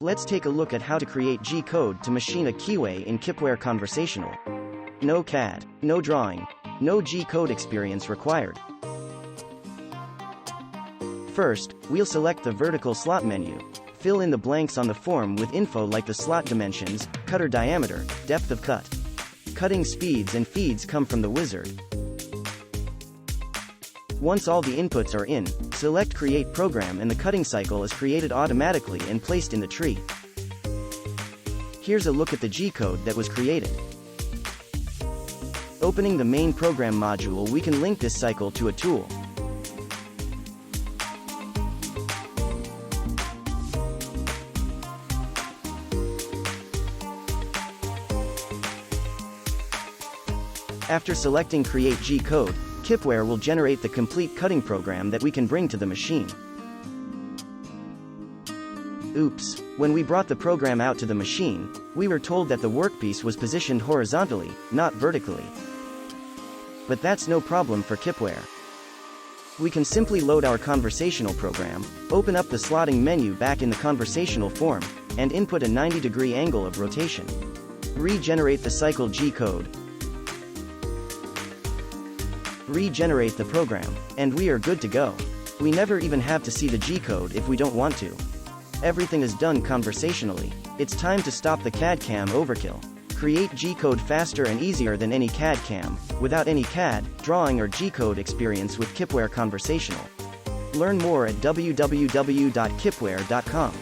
Let's take a look at how to create G-code to machine a keyway in Kipware Conversational. No CAD, no drawing, no G-code experience required. First, we'll select the vertical slot menu. Fill in the blanks on the form with info like the slot dimensions, cutter diameter, depth of cut. Cutting speeds and feeds come from the wizard. Once all the inputs are in, select Create Program and the cutting cycle is created automatically and placed in the tree. Here's a look at the G-code that was created. Opening the main program module, we can link this cycle to a tool. After selecting Create G-code, Kipware will generate the complete cutting program that we can bring to the machine. Oops, when we brought the program out to the machine, we were told that the workpiece was positioned horizontally, not vertically. But that's no problem for Kipware. We can simply load our conversational program, open up the slotting menu back in the conversational form, and input a 90-degree angle of rotation. Regenerate the cycle G-code. Regenerate the program, and we are good to go. We never even have to see the G-code if we don't want to. Everything is done conversationally. It's time to stop the CAD CAM overkill. Create G-code faster and easier than any CAD CAM, without any CAD, drawing or G-code experience with Kipware Conversational. Learn more at www.kipware.com.